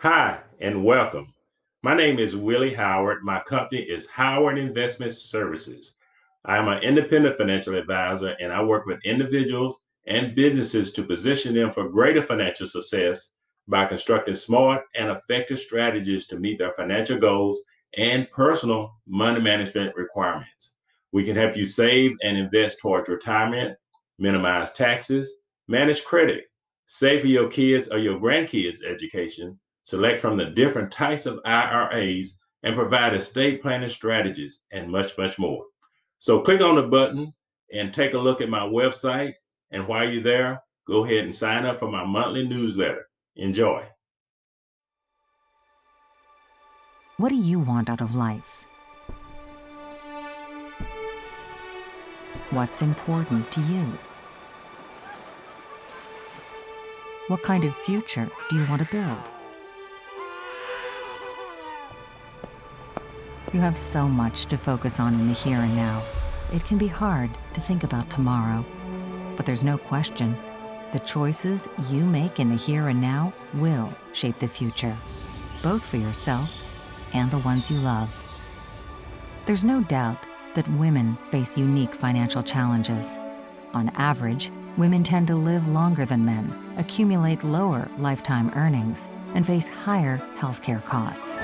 Hi, and welcome. My name is Willie Howard. My company is Howard Investment Services. I am an independent financial advisor, and I work with individuals and businesses to position them for greater financial success by constructing smart and effective strategies to meet their financial goals and personal money management requirements. We can help you save and invest towards retirement, minimize taxes, manage credit, save for your kids' or your grandkids' education, select from the different types of IRAs, and provide estate planning strategies, and much, much more. So click on the button and take a look at my website. And while you're there, go ahead and sign up for my monthly newsletter. Enjoy. What do you want out of life? What's important to you? What kind of future do you want to build? You have so much to focus on in the here and now. It can be hard to think about tomorrow. But there's no question, the choices you make in the here and now will shape the future, both for yourself and the ones you love. There's no doubt that women face unique financial challenges. On average, women tend to live longer than men, accumulate lower lifetime earnings, and face higher healthcare costs.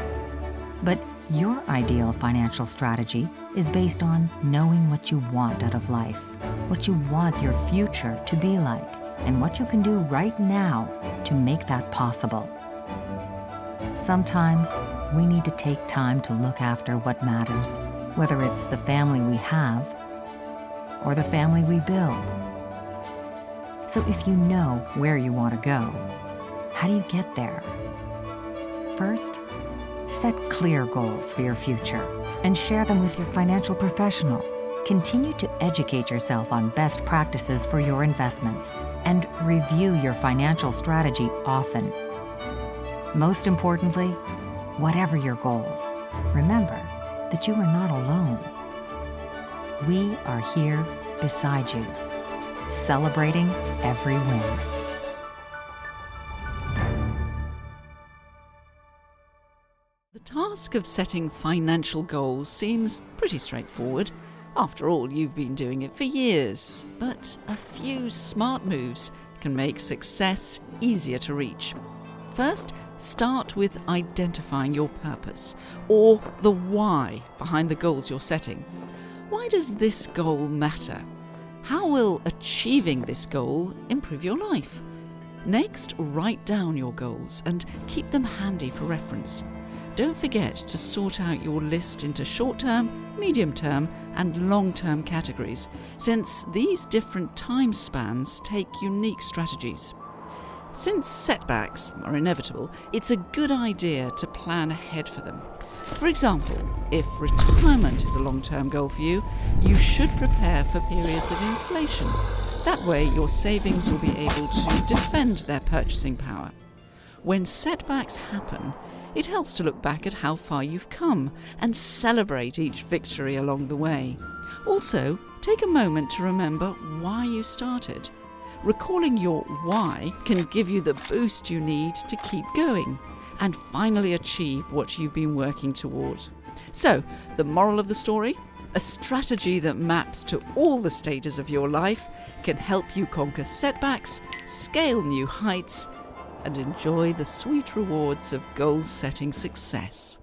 But your ideal financial strategy is based on knowing what you want out of life, what you want your future to be like, and what you can do right now to make that possible. Sometimes we need to take time to look after what matters, whether it's the family we have or the family we build. So if you know where you want to go, how do you get there? First, set clear goals for your future and share them with your financial professional. Continue to educate yourself on best practices for your investments and review your financial strategy often. Most importantly, whatever your goals, remember that you are not alone. We are here beside you, celebrating every win. The task of setting financial goals seems pretty straightforward. After all, you've been doing it for years. But a few smart moves can make success easier to reach. First, start with identifying your purpose, or the why behind the goals you're setting. Why does this goal matter? How will achieving this goal improve your life? Next, write down your goals and keep them handy for reference. Don't forget to sort out your list into short-term, medium-term, and long-term categories, since these different time spans take unique strategies. Since setbacks are inevitable, it's a good idea to plan ahead for them. For example, if retirement is a long-term goal for you, you should prepare for periods of inflation. That way, your savings will be able to defend their purchasing power. When setbacks happen, it helps to look back at how far you've come and celebrate each victory along the way. Also, take a moment to remember why you started. Recalling your why can give you the boost you need to keep going and finally achieve what you've been working toward. So, the moral of the story? A strategy that maps to all the stages of your life can help you conquer setbacks, scale new heights, and enjoy the sweet rewards of goal-setting success.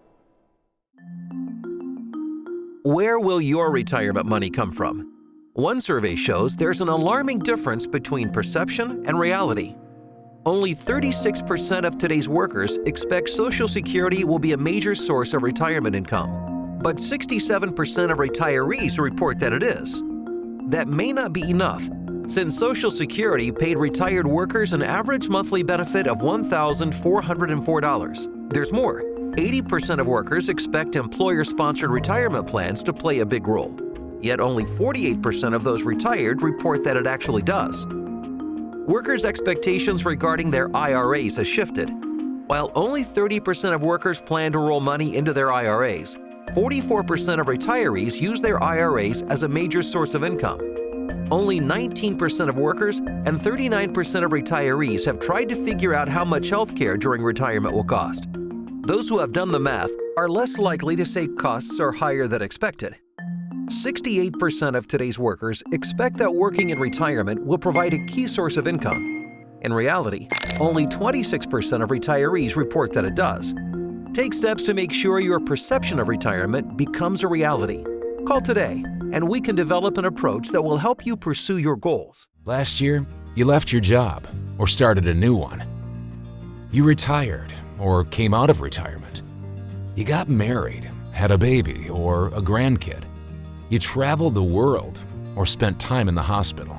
Where will your retirement money come from? One survey shows there's an alarming difference between perception and reality. Only 36% of today's workers expect Social Security will be a major source of retirement income, but 67% of retirees report that it is. That may not be enough, since Social Security paid retired workers an average monthly benefit of $1,404. There's more. 80% of workers expect employer-sponsored retirement plans to play a big role, yet only 48% of those retired report that it actually does. Workers' expectations regarding their IRAs has shifted. While only 30% of workers plan to roll money into their IRAs, 44% of retirees use their IRAs as a major source of income. Only 19% of workers and 39% of retirees have tried to figure out how much health care during retirement will cost. Those who have done the math are less likely to say costs are higher than expected. 68% of today's workers expect that working in retirement will provide a key source of income. In reality, only 26% of retirees report that it does. Take steps to make sure your perception of retirement becomes a reality. Call today, and we can develop an approach that will help you pursue your goals. Last year, you left your job or started a new one. You retired or came out of retirement. You got married, had a baby or a grandkid. You traveled the world or spent time in the hospital.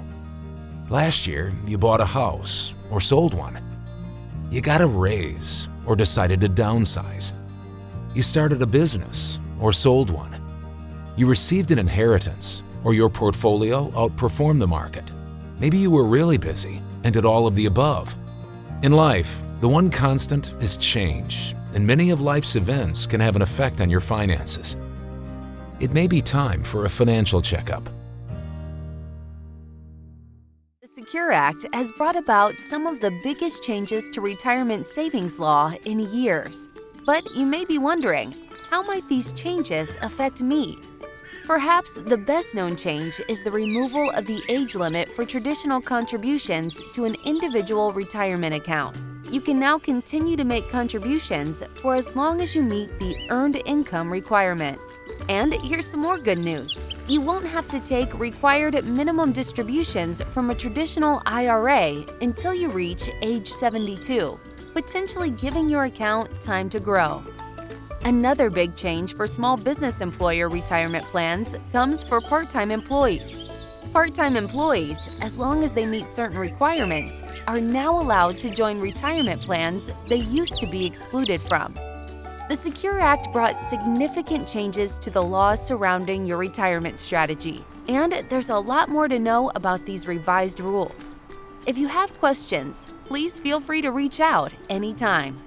Last year, you bought a house or sold one. You got a raise or decided to downsize. You started a business or sold one. You received an inheritance or your portfolio outperformed the market. Maybe you were really busy and did all of the above. In life, the one constant is change, and many of life's events can have an effect on your finances. It may be time for a financial checkup. The Secure Act has brought about some of the biggest changes to retirement savings law in years. But you may be wondering, how might these changes affect me? Perhaps the best-known change is the removal of the age limit for traditional contributions to an individual retirement account. You can now continue to make contributions for as long as you meet the earned income requirement. And here's some more good news. You won't have to take required minimum distributions from a traditional IRA until you reach age 72, potentially giving your account time to grow. Another big change for small business employer retirement plans comes for part-time employees. Part-time employees, as long as they meet certain requirements, are now allowed to join retirement plans they used to be excluded from. The Secure Act brought significant changes to the laws surrounding your retirement strategy, and there's a lot more to know about these revised rules. If you have questions, please feel free to reach out anytime.